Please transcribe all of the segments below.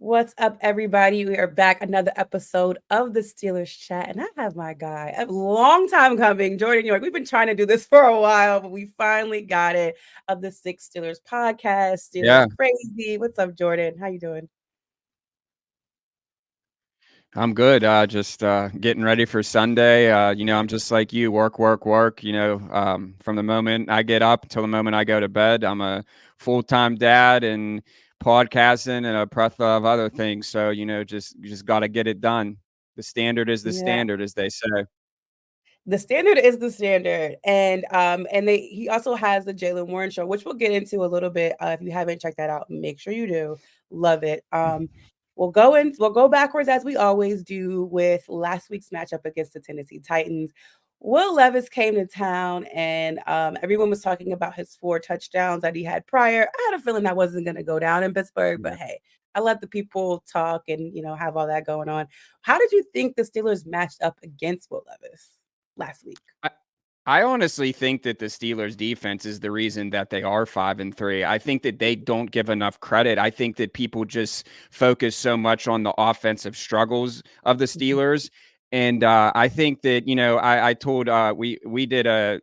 What's up, everybody? We are back another episode of the Steelers Chat, and I have my guy. A long time coming, Jordan York. We've been trying to do this for a while, but we finally got it. Of the Six Steelers podcast, Steelers Yeah, Crazy. What's up, Jordan? How you doing? I'm good. Just getting ready for Sunday. I'm just like you, work, work, work. From the moment I get up until the moment I go to bed, I'm a full-time dad and podcasting and a plethora of other things. So, just got to get it done. The standard is the Yeah. standard, as they say. The standard is the standard, and he also has the Jalen Warren show, which we'll get into a little bit. If you haven't checked that out, make sure you do. Love it. We'll go backwards as we always do with last week's matchup against the Tennessee Titans. Will Levis came to town, and everyone was talking about his 4 touchdowns that he had prior. I had a feeling that wasn't going to go down in Pittsburgh, but Yeah. hey, I let the people talk and have all that going on. How did you think the Steelers matched up against Will Levis last week? I honestly think that the Steelers defense is the reason that they are 5-3. I think that they don't give enough credit. I think that people just focus so much on the offensive struggles of the Mhm. Steelers. And I think that, I told we did a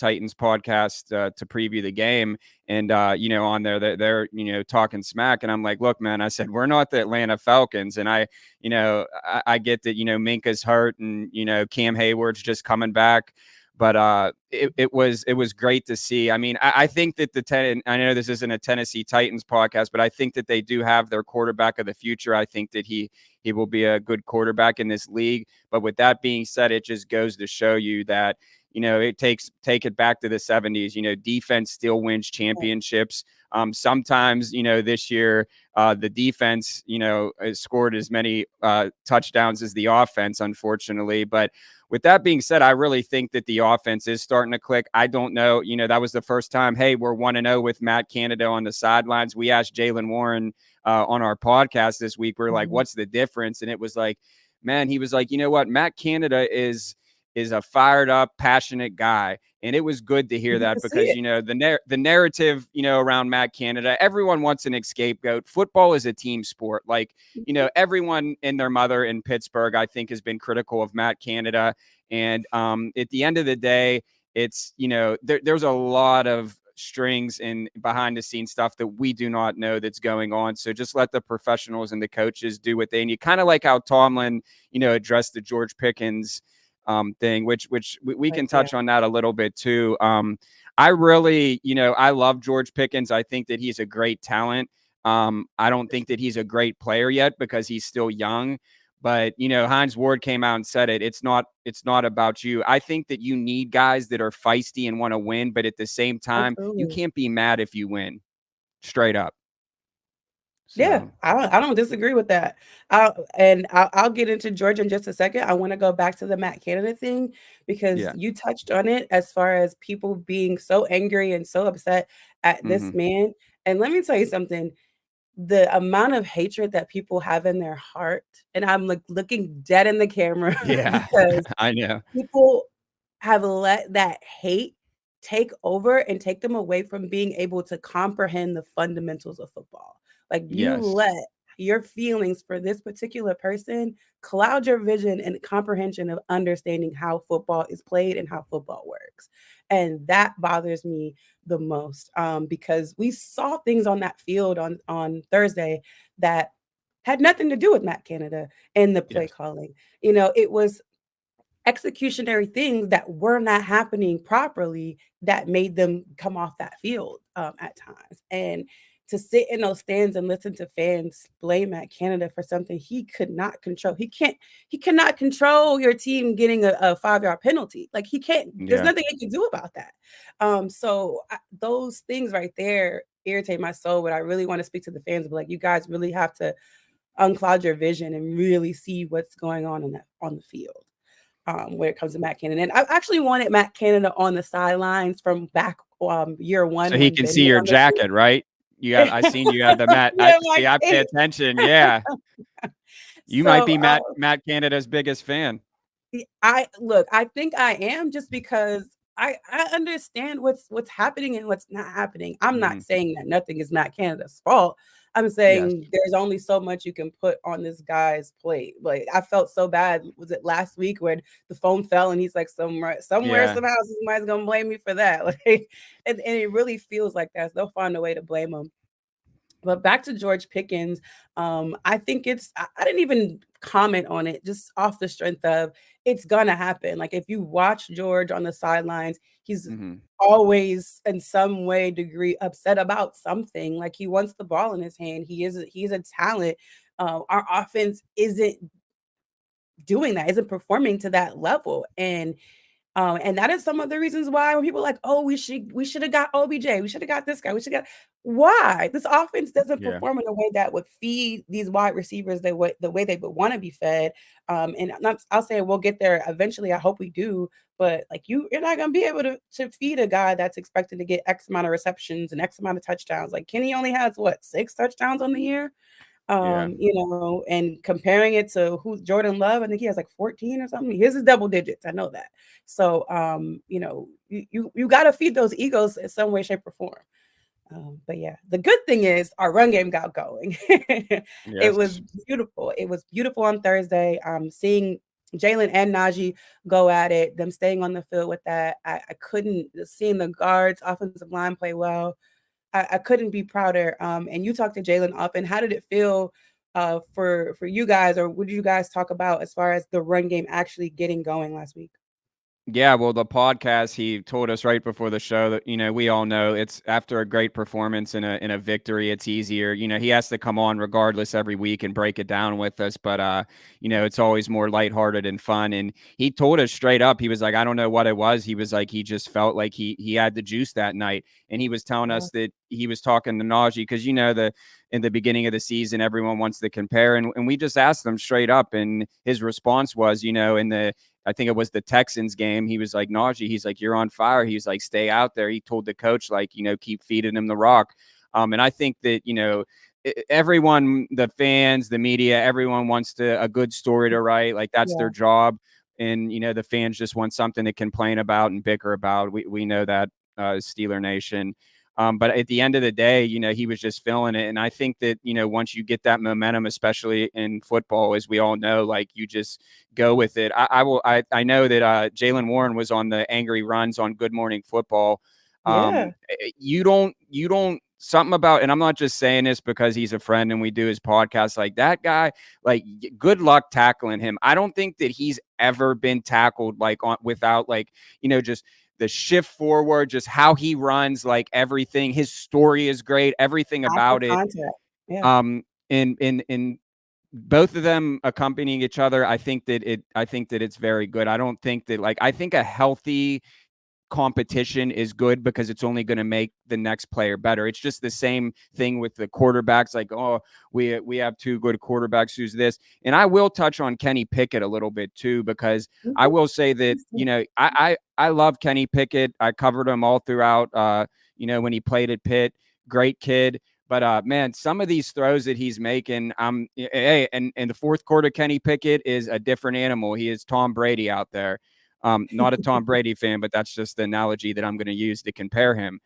Titans podcast to preview the game, and on there they're talking smack, and I'm like, look, man, I said we're not the Atlanta Falcons, and I get that Minka's hurt, and Cam Hayward's just coming back, but it was great to see. I mean, I think that I know this isn't a Tennessee Titans podcast, but I think that they do have their quarterback of the future. I think that he will be a good quarterback in this league. But with that being said, it just goes to show you that take it back to the 70s. Defense still wins championships. Sometimes this year the defense has scored as many touchdowns as the offense, unfortunately. But with that being said, I really think that the offense is starting to click. I don't know. That was the first time. Hey, we're 1-0 with Matt Canada on the sidelines. We asked Jalen Warren on our podcast this week. We're like, Mhm. what's the difference? And it was like, man, he was like, you know what? Matt Canada is a fired up, passionate guy. And it was good to hear You that can see because, it. the narrative, around Matt Canada, everyone wants an scapegoat. Football is a team sport. Like, Mhm. everyone and their mother in Pittsburgh, I think, has been critical of Matt Canada. And at the end of the day, it's, there's a lot of strings and behind the scenes stuff that we do not know that's going on. So just let the professionals and the coaches do what they need. Kind of like how Tomlin, addressed the George Pickens thing, which we Like, can yeah, touch on that a little bit too. I really, I love George Pickens. I think that he's a great talent. I don't think that he's a great player yet because he's still young. But Hines Ward came out and said it. It's not about you. I think that you need guys that are feisty and want to win, but at the same time, you absolutely. can't be mad if you win. Straight up. Yeah, So I don't disagree with that. I'll get into Georgia in just a second. I want to go back to the Matt Canada thing because yeah. you touched on it as far as people being so angry and so upset at this Hmm. man. And let me tell you something, the amount of hatred that people have in their heart, and I'm like looking dead in the camera Yeah. because I know. people have let that hate take over and take them away from being able to comprehend the fundamentals of football. Like you Yes. let your feelings for this particular person cloud your vision and comprehension of understanding how football is played and how football works. And that bothers me the most because we saw things on that field on Thursday that had nothing to do with Matt Canada and the play Yes. calling. It was executionary things that were not happening properly that made them come off that field at times. And to sit in those stands and listen to fans blame at Canada for something he could not control. He cannot control your team getting a 5-yard penalty. Like he can't, there's Yeah. nothing he can do about that. Those things right there irritate my soul. But I really want to speak to the fans, but like you guys really have to uncloud your vision and really see what's going on on the field when it comes to Matt Canada. And I actually wanted Matt Canada on the sidelines from back year So one he when can Ben see was your on the jacket, right? I seen you have the Matt. I yeah, my see. I pay case. attention. Yeah. You might So be Matt Canada's biggest fan. I look, I think I am just because I understand what's happening and what's not happening. I'm not Mhm. saying that nothing is Matt Canada's fault. I'm Yes. saying there's only so much you can put on this guy's plate. Like I felt so bad. Was it last week when the phone fell and he's like somewhere Yeah. somehow somebody's gonna blame me for that. Like and it really feels like that. They'll find a way to blame him. But back to George Pickens, I think I didn't even comment on it just off the strength of it's gonna happen. Like if you watch George on the sidelines, he's Hmm. always in some way degree upset about something. Like he wants the ball in his hand. He's a talent. Our offense isn't doing that, isn't performing to that level. And that is some of the reasons why when people are like, oh, we should have got OBJ, we should have got this guy, we should got why this offense doesn't Yeah. perform in a way that would feed these wide receivers the way they would want to be fed. And I'll say we'll get there eventually. I hope we do, but like you're not gonna be able to feed a guy that's expected to get X amount of receptions and X amount of touchdowns. Like Kenny only has what 6 touchdowns on the year, Yeah. and comparing it to who Jordan Love, I think he has like 14 or something. His is double digits. I know that. So, you got to feed those egos in some way, shape, or form. But yeah, the good thing is our run game got going. It was Yes. beautiful. It was beautiful on Thursday. Seeing Jalen and Najee go at it, them staying on the field with that. I couldn't seeing the guards, offensive line play well. I couldn't be prouder. And you talked to Jalen often. How did it feel for you guys, or what did you guys talk about as far as the run game actually getting going last week? Yeah, well, the podcast, he told us right before the show that, we all know it's after a great performance in a victory, it's easier. He has to come on regardless every week and break it down with us, but it's always more lighthearted and fun. And he told us straight up, he was like, I don't know what it was. He was like, he just felt like he had the juice that night. And he was telling Yeah, us that he was talking to Najee because the in the beginning of the season, everyone wants to compare. And we just asked him straight up, and his response was, in the I think it was the Texans game. He was like, Najee, he's like, you're on fire. He's like, stay out there. He told the coach, like, keep feeding him the rock. And I think that, everyone, the fans, the media, everyone wants a good story to write. Like that's yeah, their job. And, the fans just want something to complain about and bicker about. We know that, Steeler Nation. But at the end of the day, he was just feeling it. And I think that, once you get that momentum, especially in football, as we all know, like you just go with it. I know that Jalen Warren was on the Angry Runs on Good Morning Football. yeah. You don't something about, and I'm not just saying this because he's a friend and we do his podcast, like that guy, like good luck tackling him. I don't think that he's ever been tackled like without like, just the shift forward, just how he runs, like everything. His story is great, everything After about it. contact. Yeah, In both of them accompanying each other, I think that it's very good. I don't think that like I think a healthy competition is good because it's only going to make the next player better. It's just the same thing with the quarterbacks. Like, oh, we have two good quarterbacks. Who's this? And I will touch on Kenny Pickett a little bit too, because I mhm. will say that I love Kenny Pickett. I covered him all throughout. When he played at Pitt, great kid. But man, some of these throws that he's making, hey, and in the fourth quarter, Kenny Pickett is a different animal. He is Tom Brady out there. Not a Tom Brady fan, but that's just the analogy that I'm going to use to compare him.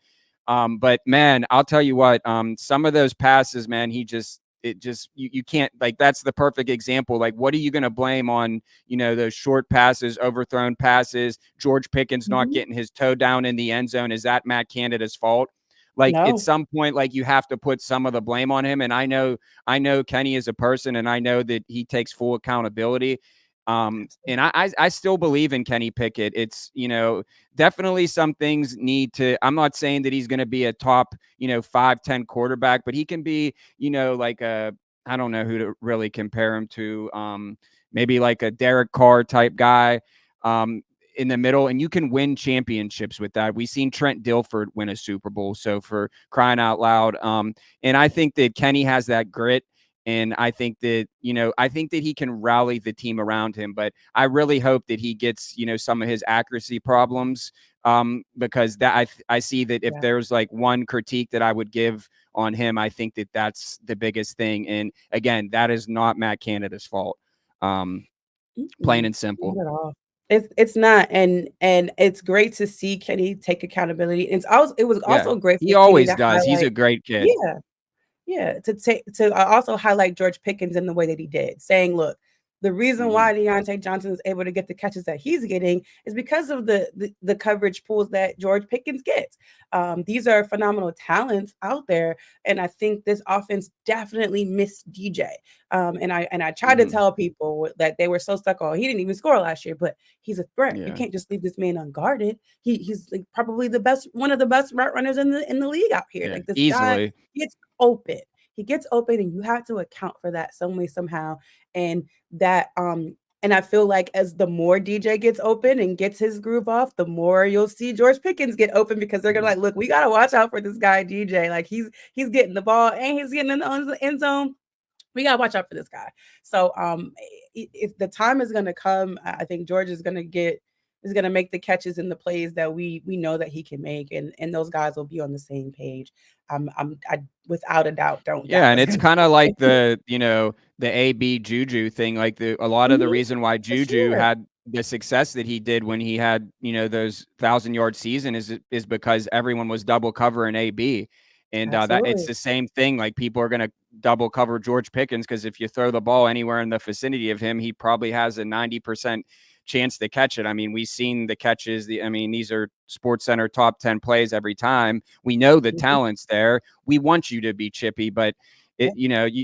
But man, I'll tell you what, some of those passes, man, you can't, like, that's the perfect example. Like, what are you going to blame on, those short passes, overthrown passes, George Pickens not Mhm. getting his toe down in the end zone? Is that Matt Canada's fault? Like at No, some point, like you have to put some of the blame on him. And I know Kenny is a person, and I know that he takes full accountability. And absolutely. I still believe in Kenny Pickett. It's, definitely some things need to, I'm not saying that he's going to be a top, 5-10 quarterback, but he can be, like I don't know who to really compare him to. Maybe like a Derek Carr type guy. In the middle, and you can win championships with that. We've seen Trent Dilford win a Super Bowl, so for crying out loud. And I think that Kenny has that grit, and I think that, he can rally the team around him. But I really hope that he gets, some of his accuracy problems, because that I see that if Yeah. there's like one critique that I would give on him, I think that that's the biggest thing. And again, that is not Matt Canada's fault. Um, Plain Mm-mm, and simple. not at all. It's not, and it's great to see Kenny take accountability. It was Yeah, also great he for Kenny always to does. He's highlight. a great kid. Yeah, Yeah, to also highlight George Pickens in the way that he did, saying, "Look, the reason Mhm. why Deontay Johnson is able to get the catches that he's getting is because of the coverage pools that George Pickens gets. These are phenomenal talents out there, and I think this offense definitely missed DJ. And I tried to Mhm. tell people that they were so stuck on he didn't even score last year, but he's a threat. You Yeah. can't just leave this man unguarded. He's like probably one of the best route runners in the league out here. Yeah. Like this guy Easily. gets open. He gets open and you have to account for that some way, somehow. And that and I feel like as the more DJ gets open and gets his groove off, the more you'll see George Pickens get open because they're gonna Mhm. like, look, we gotta watch out for this guy DJ. Like he's getting the ball and he's getting in the end zone. We gotta watch out for this guy. So if the time is gonna come, I think George is gonna make the catches and the plays that we know that he can make, and those guys will be on the same page. I without a doubt don't doubt Yeah, and what's it's gonna kinda like happen. the AB Juju thing, like, a lot of the Mhm, reason why for Juju sure. had the success that he did when he had, those 1,000-yard season is because everyone was double covering AB, and, that it's Absolutely. the same thing, like, people are gonna double cover George Pickens because if you throw the ball anywhere in the vicinity of him, he probably has a 90% chance to catch it. I mean, we've seen the catches, these are Sports Center top 10 plays every time. We know the Mhm. talent's there. We want you to be chippy, but Yeah,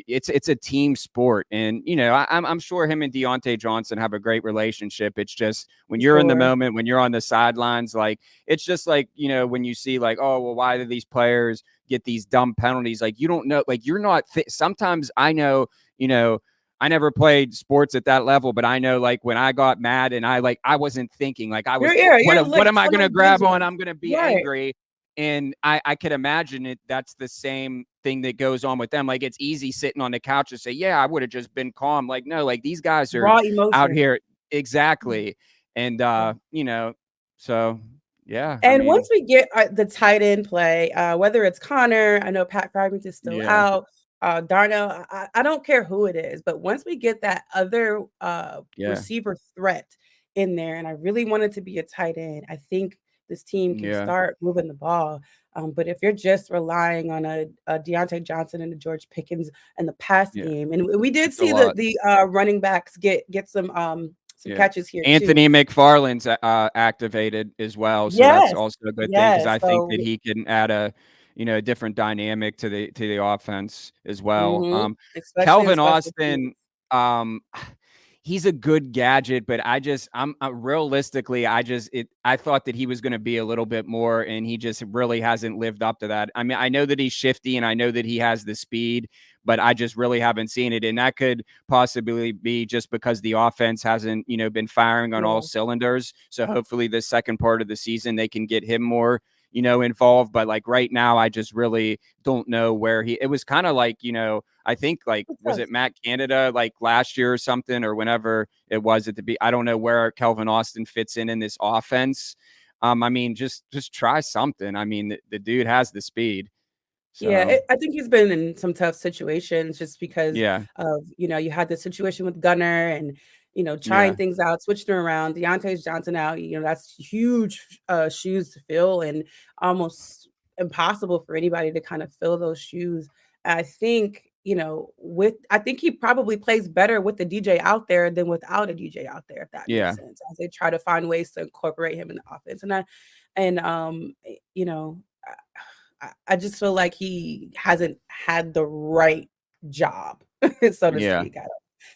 it's a team sport, and I'm sure him and Deontay Johnson have a great relationship. It's just when for you're in the sure. moment, when you're on the sidelines, like it's just like when you see like, oh well, why do these players get these dumb penalties? Like you don't know, like you're not. Sometimes I know, you know. I never played sports at that level, but I know like when I got mad and I wasn't thinking like I was You're what like am I tunnel gonna grab on? vision. I'm gonna be Right. angry, and I could imagine it. That's the same thing that goes on with them. Like it's easy sitting on the couch to say, "Yeah, I would have just been calm." Like no, like these guys are Raw out emotion. here Mm, exactly, and yeah. so yeah. I And once mean, we get the tight end play, whether it's Connor, I know Pat Fragment is still yeah, out, Darnell, I don't care who it is, but once we get that other yeah, receiver threat in there, and I really want it to be a tight end, I think this team can yeah, start moving the ball. But if you're just relying on a Deontay Johnson and a George Pickens and the pass yeah. game, and we did It's a see lot. the running backs get some Yeah. catches here too. Anthony McFarland's activated as well, so that's Yes, also a good thing because yes. I think that So he can add a different dynamic to the offense as well. mhm, especially in Kelvin special teams. Austin, um, he's a good gadget, but I'm realistically, I thought that he was going to be a little bit more, and he just really hasn't lived up to that. I mean, I know that he's shifty, and I know that he has the speed, but I just really haven't seen it, and that could possibly be just because the offense hasn't been firing on all Yeah, cylinders. So hopefully, the second part of the season they can get him more involved. But like right now, I just really don't know where he. It was kind of like I think like it was does. it Matt Canada like last year or something or whenever it was at the be. I don't know where Kelvin Austin fits in this offense. I mean, just try something. I mean, the dude has the speed. Yeah, So I think he's been in some tough situations just because yeah, of, you had the situation with Gunner and, trying yeah, things out, switching around. Deontay's Johnson out, that's huge shoes to fill and almost impossible for anybody to kind of fill those shoes. I think, I think he probably plays better with the DJ out there than without a DJ out there, if that makes yeah, sense. As they try to find ways to incorporate him in the offense. And you know, I just feel like he hasn't had the right job, so to yeah, speak. I don't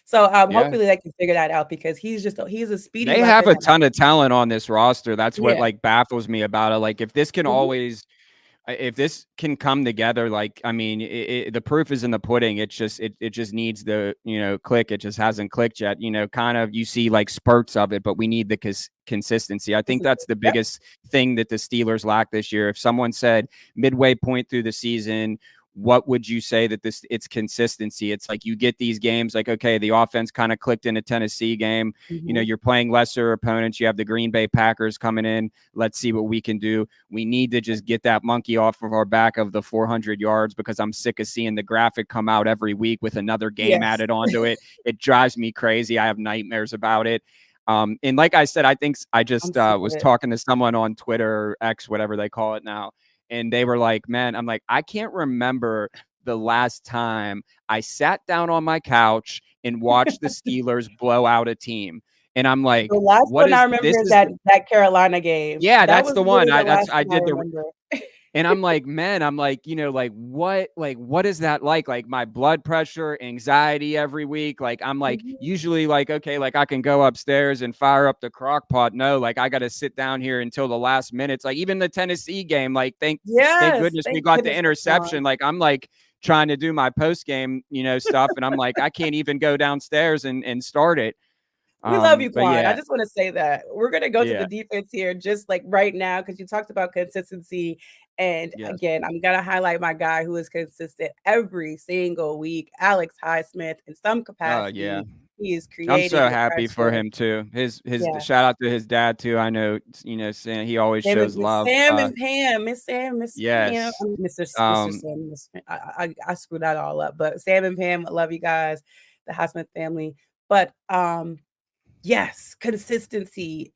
so, yeah. hopefully they can figure that out because he's a speedy They have weapon a that ton of talent on this roster. That's what yeah. like baffles me about it. Like Mhm. if this can come together, like I mean, the proof is in the pudding. It just needs the click. It just hasn't clicked yet. Kind of you see like spurts of it, but we need the consistency. I think that's the Yep. biggest thing that the Steelers lack this year. If someone said midway point through the season, what would you say that it's consistency? It's like you get these games like, okay, the offense kind of clicked in a Tennessee game. Mhm. You're playing lesser opponents. You have the Green Bay Packers coming in. Let's see what we can do. We need to just get that monkey off of our back of the 400 yards because I'm sick of seeing the graphic come out every week with another game Yes. added onto it. It drives me crazy. I have nightmares about it. And like I said, I think I I'm just sick of was it. talking to someone on Twitter or X, whatever they call it now, and they were like, "Man," I'm like, "I can't remember the last time I sat down on my couch and watched the Steelers blow out a team. And I'm The like, last what one I is remember this? is Is that Carolina game. Yeah, That that's was the one. really the last I one I did the remember. and I'm like, man, I'm like, like what is that like? Like my blood pressure, anxiety every week. Like I'm like Mhm. usually like, okay, like I can go upstairs and fire up the crock pot. No, like I gotta sit down here until the last minutes. Like even the Tennessee game, like thank Yes, goodness we thank got the goodness it's interception. gone. Like I'm like trying to do my post game, stuff, and I'm like, I can't even go downstairs and start it. We love you, But Quan. I yeah, just wanna say that. We're gonna go to the yeah, defense here just, like, right now because you talked about consistency, and yes. again, I'm gonna highlight my guy who is consistent every single week, Alex Highsmith. In some Oh yeah. capacity, he is I'm so creating the happy for pressure. him too. His Yeah. shout out to his dad too. I know, saying he always They shows would Miss love. Sam and Pam, Miss Sam, Miss Pam, Yes. Mr. Um, Sam, Miss I screwed that all up, but Sam and Pam, I love you guys, the Highsmith family. But, yes, consistency.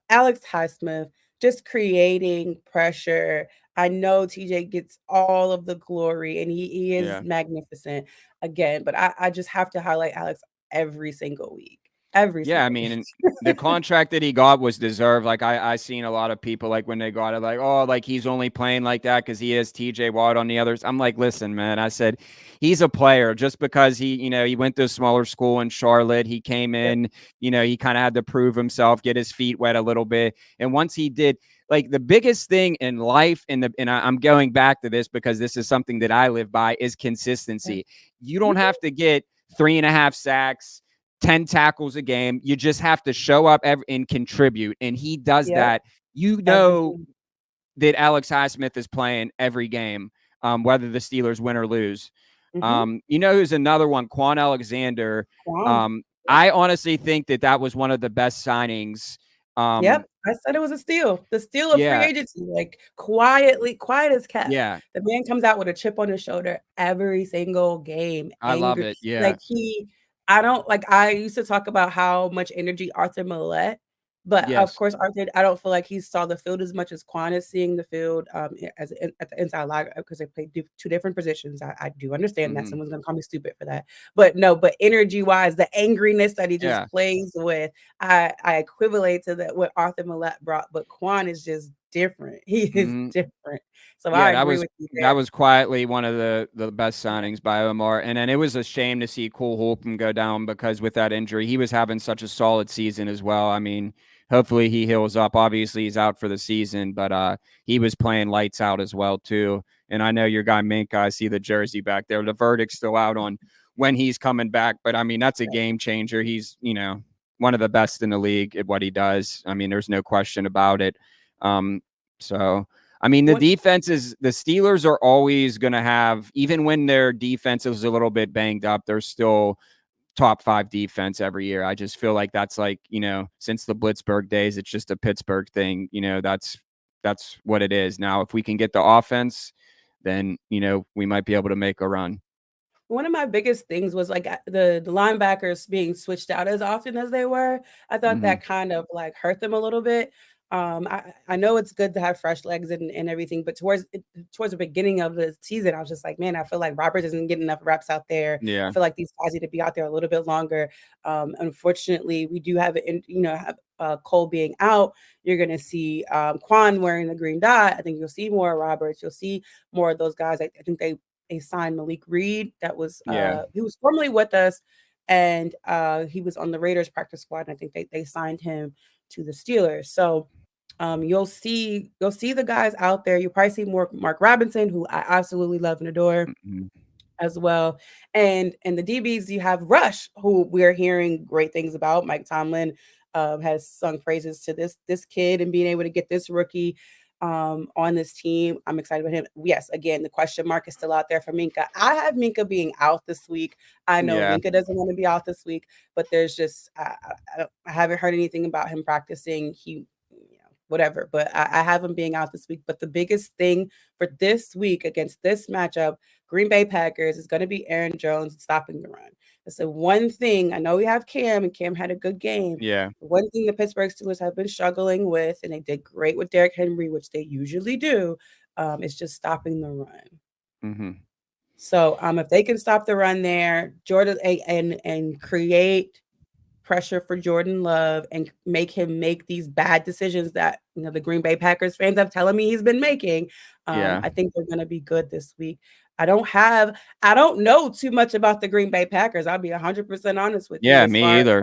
Alex Highsmith just creating pressure. I know TJ gets all of the glory and he is yeah. magnificent again, but I just have to highlight Alex every single week. Every Yeah, I single mean, and week. the contract that he got was deserved. Like I seen a lot of people like when they got it, like, oh, like he's only playing like that because he is TJ Watt on the others. I'm like, listen, man. I said he's a player just because he went to a smaller school in Charlotte. He came Yep, in, he kind of had to prove himself, get his feet wet a little bit. And once he did, like the biggest thing in life, I'm going back to this because this is something that I live by is yep. consistency. You don't Mhm. have to get 3.5 sacks 10 tackles a game. You just have to show up and contribute. And he does Yep, that. You know everything. that Alex Highsmith is playing every game, whether the Steelers win or lose. Mhm. Who's another one? Quan Alexander. Quan. Um, Yep. I honestly think that was one of the best signings. Yep, Um, I said it was a steal. The steal of free yeah, agency, like, quietly quiet as kept. yeah, The man comes out with a chip on his shoulder every single game, I love angry. it. Yeah, Like, I don't like, I used to talk about how much energy Arthur Millette, but, of yes, course, Arthur I don't feel like he saw the field as much as Quan is seeing the field, as at the inside linebacker because they play 2 different positions. I do understand that. hmm, Someone's gonna call me stupid for that. But no, but energy-wise, the angriness that he just yeah. plays with, I equivalate to that what Arthur Millette brought, but Quan is just different. He is Mhm. different. So I Yeah, agree with you that there. was quietly one of the best Yeah. signings by Omar. And then it was a shame to see Cole Holcomb go down because with that injury, he was having such a solid season as well. I mean, hopefully he heals up. Obviously, he's out for the season, but he was playing lights out as well too. And I know your guy Minka, I see the jersey back there. The verdict's still out on when he's coming back, but I mean that's a game changer. He's one of the best in the league at what he does. I mean, there's no question about it. Um, so I mean, What the Steelers are always going to have, even when their defense is a little bit banged up, they're still top 5 defense every year. I just feel like that's like, since the Blitzburg days, it's just a Pittsburgh thing. That's what it is. Now, if we can get the offense, then, we might be able to make a run. One of my biggest things was, like, the linebackers being switched out as often as they were. I thought Hmm. that kind of, like, hurt them a little bit. I know it's good to have fresh legs and everything, but towards the beginning of the season, I was just like, "Man, I feel like Roberts isn't getting enough reps out there. I Yeah. feel like these guys need to be out there a little bit longer." Unfortunately, we do have it in have, Cole being out, you're gonna see, Quan wearing the green dot. I think you'll see more Roberts. You'll see more of those guys. I think they signed Malik Reed. That was Yeah. he was formerly with us, and he was on the Raiders practice squad. And I think they signed him to the Steelers. So you'll see the guys out there. You'll probably see more Mark Robinson, who I absolutely love and adore Hmm. as well. And the DBs, you have Rush, who we're hearing great things about. Mike Tomlin has sung praises to this kid and being able to get this rookie on this team. I'm excited about him. Yes, again, the question mark is still out there for Minka. I have Minka being out this week. I know Yeah. Minka doesn't want to be out this week, but there's just I haven't heard anything about him practicing. Whatever, but I have him being out this week. But the biggest thing for this week against this matchup, Green Bay Packers, is going to be Aaron Jones stopping the run. That's the one thing. I know we have Cam, and Cam had a good game. Yeah. The one thing the Pittsburgh Steelers have been struggling with, and they did great with Derrick Henry, which they usually do, is just stopping the run. Hmm. So if they can stop the run there, Jordan and create pressure for Jordan Love and make him make these bad decisions that the Green Bay Packers fans have telling me he's been making. Yeah. I think they're going to be good this week. I don't know too much about the Green Bay Packers. I'll be 100% honest with you Yeah, as far me as either.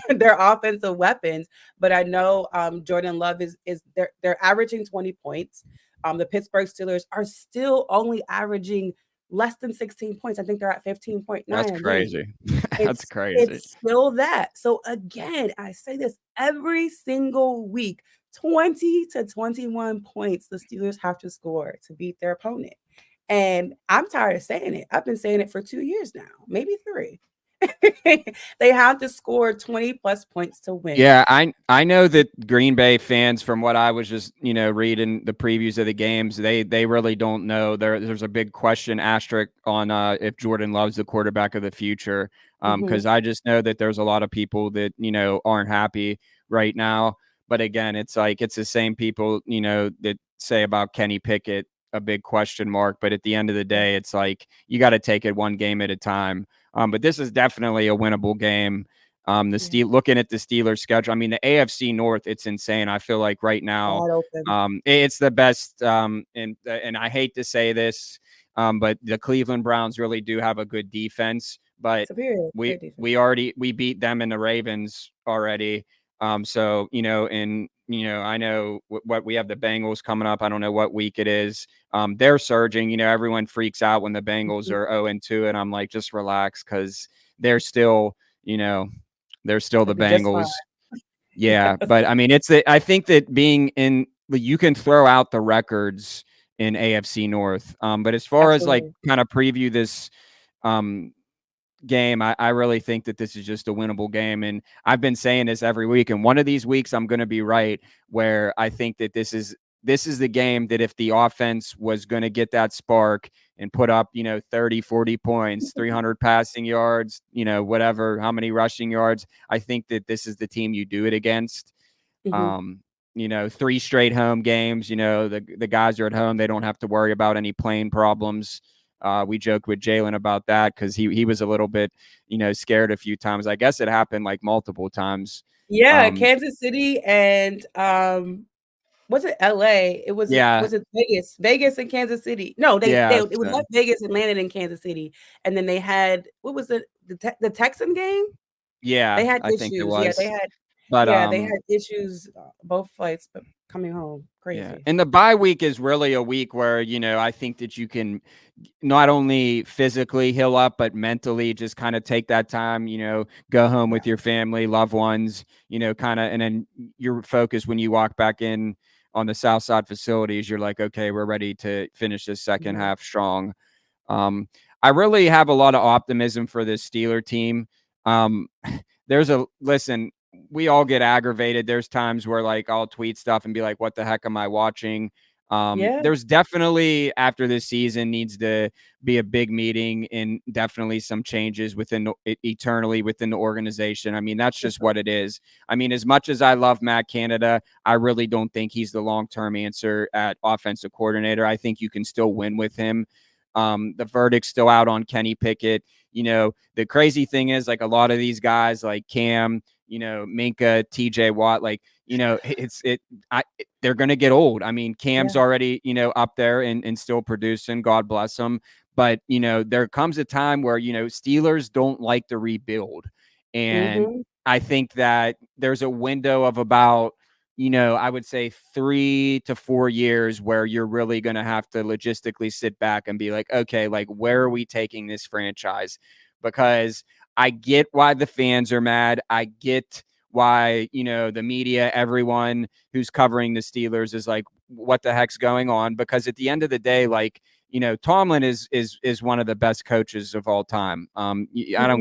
like their offensive weapons, but I know Jordan Love is they're averaging 20 points. The Pittsburgh Steelers are still only averaging less than 16 points. I think they're at 15.9 That's a game. crazy. That's It's crazy. it's still that. So again, I say this every single week. 20 to 21 points the Steelers have to score to beat their opponent. And I'm tired of saying it. I've been saying it for 2 years now, maybe 3. They have to score 20 plus points to win. Yeah, I know that Green Bay fans, from what I was just reading the previews of the games, they really don't know. There's a big question asterisk on if Jordan Love's the quarterback of the future. Mhm. Because I just know that there's a lot of people that aren't happy right now. But again, it's like it's the same people that say about Kenny Pickett, a big question mark. But at the end of the Yeah. day, it's like you got to take it one game at a time. But this is definitely a winnable game. Yeah. Looking at the Steelers schedule, I mean, the AFC North, it's insane. I feel like right now, Wide open. it's the best. And I hate to say this, but the Cleveland Browns really do have a good defense. But Superior. we Great defense. we already we beat them and the Ravens already. So and I know what we have the Bengals coming up. I don't know what week it is. They're surging. Everyone freaks out when the Bengals Mhm. are 0-2, and I'm like, just relax because they're still you know they're still They'll the be just fine. Bengals. Yeah, but Yes. I mean, I think that being in, you can throw out the records in AFC North. But as far as like Absolutely. kind of preview this um, game, I really think that this is just a winnable game. And I've been saying this every week. And one of these weeks, I'm going to be right, where I think that this is the game that if the offense was going to get that spark and put up 30 40 points, 300 passing yards, whatever, how many rushing yards, I think that this is the team you do it against. Mhm. um 3 straight home games, the guys are at home, they don't have to worry about any plane problems. We joked with Jalen about that because he was a little bit scared a few times. I guess it happened like multiple times. Yeah, um Kansas City and was it LA? yeah, Was it Vegas? Vegas and Kansas City. No, yeah, it was so, left Vegas and landed in Kansas City. And then they had what was it? The Texan game? yeah, They had I think it issues. was. But Yeah, they had issues both flights but coming home. yeah, Crazy. and the bye week is really a week where I think that you can not only physically heal up, but mentally just kind of take that time, go home Yeah. with your family, loved ones, kind of, and then your focus when you walk back in on the South Side facilities, you're like, okay, we're ready to finish this second Mhm. half strong. Um, I really have a lot of optimism for this Steeler team. Um, listen, we all get aggravated. There's times where like I'll tweet stuff and be like, what the heck am I watching? Yeah. There's definitely, after this season, needs to be a big meeting and definitely some changes eternally within the organization. I mean, that's For just sure. what it is. I mean, as much as I love Matt Canada, I really don't think he's the long-term answer at offensive coordinator. I think you can still win with him. The verdict's still out on Kenny Pickett. The crazy thing is, like, a lot of these guys like Cam, Minka, TJ Watt, like, they're going to get old. I mean, Cam's Yeah. already, up there and still producing, God bless him. But, there comes a time where, Steelers don't like to rebuild. And Mhm. I think that there's a window of about, I would say 3 to 4 years where you're really going to have to logistically sit back and be like, okay, like, where are we taking this franchise? Because I get why the fans are mad. I get why, the media, everyone who's covering the Steelers is like, what the heck's going on? Because at the end of the day, like, Tomlin is one of the best coaches of all time. I don't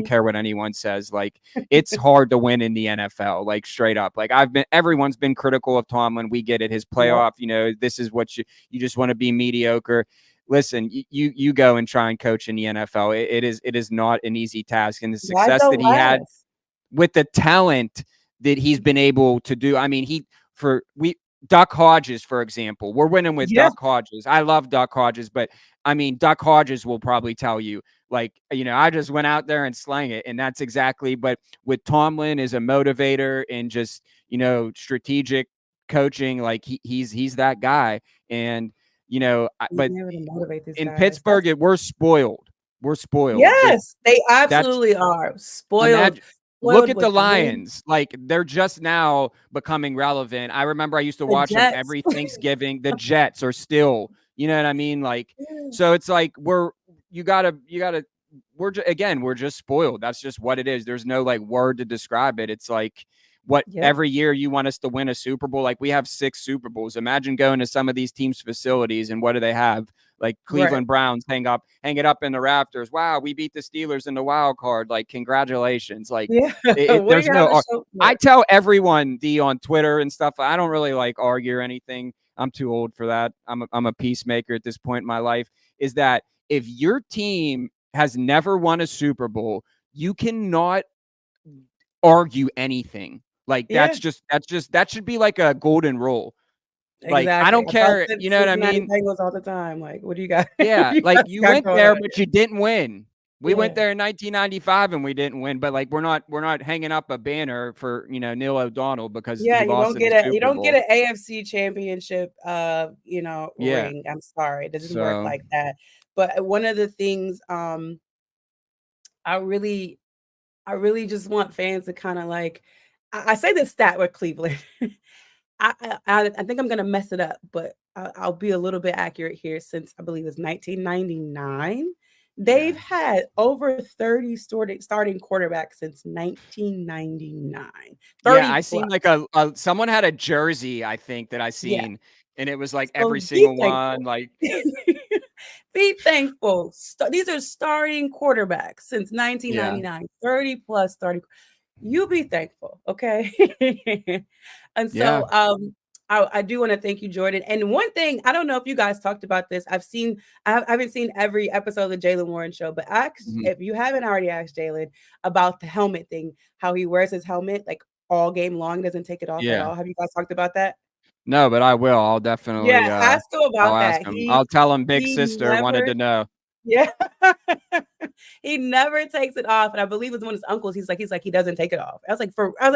Mhm. care what anyone says. Like, it's hard to win in the NFL, like, straight up. Like, everyone's been critical of Tomlin. We get it. His Yep. playoff, this is what you just want to be mediocre. Listen, you go and try and coach in the NFL. It is not an easy task, and the Guys success that don't he had last. with the talent that he's been able to do. I mean, Duck Hodges, for example. We're winning with Yeah, Duck Hodges. I love Duck Hodges, but I mean, Duck Hodges will probably tell you, like, I just went out there and slang it. And that's exactly, but with Tomlin as a motivator and just, strategic coaching, like he's that guy. And, he's but able to motivate these in guys. That's Pittsburgh, we're spoiled. We're spoiled. yes, they That's absolutely are. Spoiled, Imagine look spoiled at the with wins, Lions. Like, they're just now becoming relevant. I remember I used to the watch them Jets. every Thanksgiving. The Jets are still, you know what I mean? Like, Yeah. so it's like you gotta again, we're just spoiled. That's just what it is. There's no like word to describe it. It's like what Yep. every year you want us to win a Super Bowl. Like, we have 6 Super Bowls. Imagine going to some of these teams' facilities and what do they have? Like, Right. Cleveland Browns hang it up in the rafters. Wow, we beat the Steelers in the wild card. Like, congratulations. Like, Yeah. What do there's you have no. to show for I it? tell everyone, D, on Twitter and stuff. I don't really like argue or anything. I'm too old for that. I'm a peacemaker at this point in my life. Is that if your team has never won a Super Bowl, you cannot argue anything. Like, Yeah, that should be like a golden rule. Like, I exactly. don't I tell care. You know what I Cincinnati mean? Bengals all the time. Like, what do you got? What Yeah, do you like, guys you got went going there, on but here? you didn't win. We went Yeah. there in 1995 and we didn't win, but like we're not hanging up a banner for, Neil O'Donnell because Yeah, he lost in the you Super don't get Bowl. an AFC championship Yeah. ring. I'm sorry. It doesn't work So, like that. But one of the things I really I really just want fans to kind of like I say this stat with Cleveland. I think I'm gonna mess it up, but I'll be a little bit accurate here since I believe it's 1999. yeah. They've had over 30 starting quarterbacks since 1999. Yeah, 30 I plus. seen like a someone had a jersey, I think, that I Yeah. seen, and it was like So every be single one, thankful. like, Be thankful. These are starting quarterbacks since yeah. 1999. 30 plus starting. You be thankful, okay? And Yeah. so, I do wanna thank you, Jordan, and one thing, I don't know if you guys talked about this, I haven't seen every episode of the Jalen Warren Show, but Mhm. if you haven't already asked Jalen about the helmet thing, how he wears his helmet, like, all game long, doesn't take it off at Yeah. all. Have you guys talked about that? No, but I will. I'll Yeah, definitely, ask him I'll about ask that. him. I'll tell him big He sister wanted never to know. yeah. He never takes it off, and I believe it's one of his uncles, he's like, "He doesn't take it off." I was like,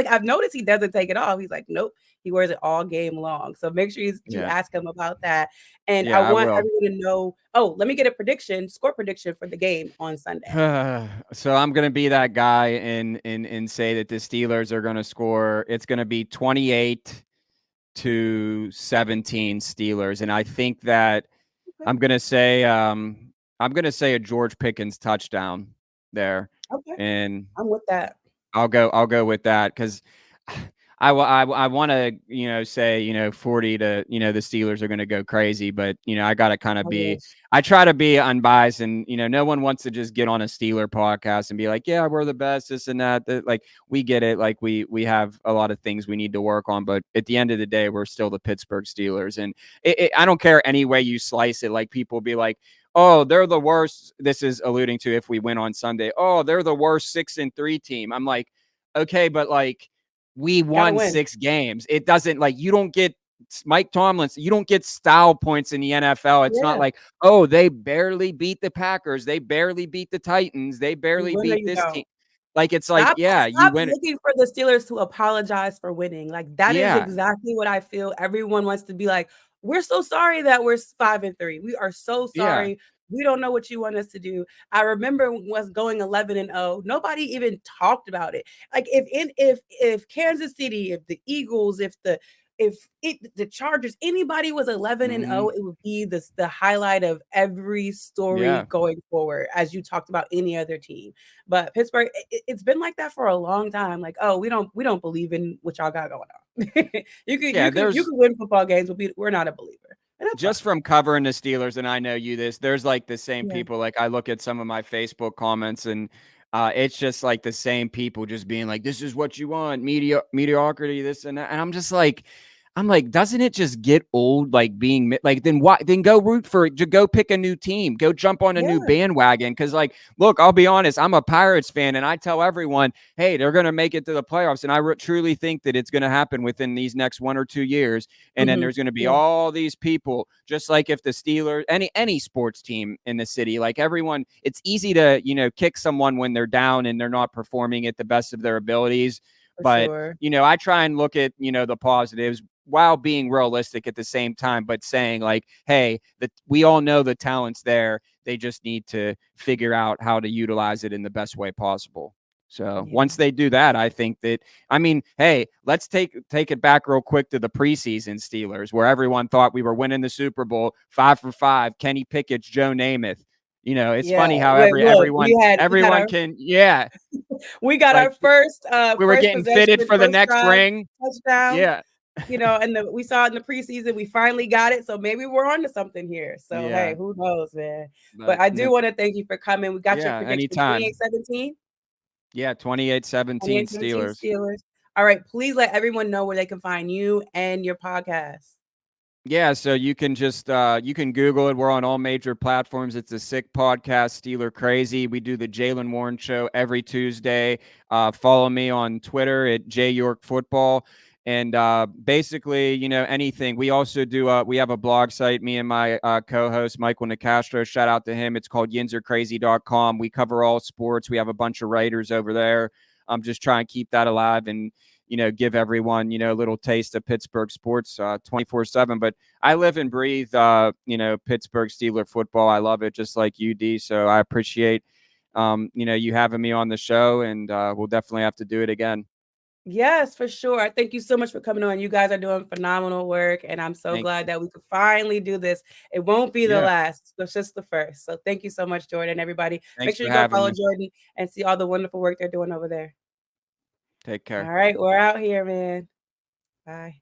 "I've noticed he doesn't take it off." He's like, "Nope, he wears it all game long." So make sure you Yeah. ask him about that, and I Yeah, I want will. everyone to know let me get a score prediction for the game on Sunday. So I'm gonna be that guy and say that the Steelers are gonna score. It's gonna be 28-17 Steelers, and I think that Okay, I'm gonna say a George Pickens touchdown there, okay, and I'm with that. I'll go with that because I want to say 40 to the Steelers are going to go crazy, but I got to kind of I be wish. I try to be unbiased, and no one wants to just get on a Steeler podcast and be like, yeah, we're the best, this and that. Like, we get it, like we have a lot of things we need to work on, but at the end of the day, we're still the Pittsburgh Steelers, and I don't care any way you slice it. Like, people be like, oh, they're the worst. This is alluding to if we win on Sunday. Oh, they're the worst 6-3 team. I'm like, okay, but like, we Gotta won win. 6 games. It doesn't, like, you don't get Mike Tomlin. You don't get style points in the NFL. It's not Yeah, like, oh, they barely beat the Packers. They barely beat the Titans. They you barely win or beat you this team. don't. Like, it's like, Stop yeah, you stop win it. looking for the Steelers to apologize for winning. Like, that is Yeah. exactly what I feel. Everyone wants to be like, "We're so sorry that we're 5-3. We are so Yeah. sorry. We don't know what you want us to do." I remember was going 11-0. Nobody even talked about it. Like, if Kansas City, if the Eagles, the Chargers, anybody was 11-0, Hmm. it would be the highlight of every Yeah. story going forward, as you talked about any other team. But Pittsburgh, it's been like that for a long time. Like, oh, we don't believe in what y'all got going on. you could Yeah. you could you There's could win football games, but we're not a believer, and that's just fine. from covering the Steelers, and I know you this, there's like the same Yeah, people. Like, I look at some of my Facebook comments, and it's just like the same people just being like, this is what you want, mediocrity, this and that. And I'm just like, I'm like, doesn't it just get old? Like being like, then why? Then go root for it. Go pick a new team. Go jump on a new Yeah. bandwagon. Because like, look, I'll be honest. I'm a Pirates fan, and I tell everyone, hey, they're going to make it to the playoffs, and I truly think that it's going to happen within these next 1 or 2 years. And then there's going to be Yeah, all these people, just like if the Steelers, any sports team in the city, like everyone, it's easy to kick someone when they're down and they're not performing at the best of their abilities. for But sure. I try and look at the positives while being realistic at the same time, but saying like, hey, that we all know the talent's there. They just need to figure out how to utilize it in the best way possible. So Yeah. once they do that, I think that, I mean, hey, let's take it back real quick to the preseason Steelers, where everyone thought we were winning the Super Bowl 5 for 5. Kenny Pickett's Joe Namath. It's Yeah. funny how Wait, look, everyone can, yeah, we got like our first we were first getting possession fitted and for the first next drive ring. touchdown. Yeah, And we saw it in the preseason. We finally got it, so maybe we're on to something here. So hey, yeah, who knows, man? But but I do want to thank you for coming. We got your yeah, prediction anytime. 28-17, Yeah, 28-17 28-17 Steelers. Steelers. All right, please let everyone know where they can find you and your podcast. Yeah, so you can just you can Google it. We're on all major platforms. It's a sick podcast, Steeler Crazy. We do the Jalen Warren Show every Tuesday. Follow me on Twitter at JYorkFootball. And basically, anything. We also do. We have a blog site. Me and my co-host Michael Nicastro. Shout out to him. It's called yinzercrazy.com. We cover all sports. We have a bunch of writers over there. I'm just trying to keep that alive and give everyone, a little taste of Pittsburgh sports 24/7. But I live and breathe, Pittsburgh Steeler football. I love it just like you, D. So I appreciate, you having me on the show, and we'll definitely have to do it again. Yes, for sure. Thank you so much for coming on. You guys are doing phenomenal work, and I'm so Thank glad you. that we could finally do this. It won't be the Yeah. last, it's just the first. So thank you so much, Jordan. Everybody, make Thanks sure for you go having follow me. Jordan and see all the wonderful work they're doing over there. Take All care. right, we're out here, man. Bye.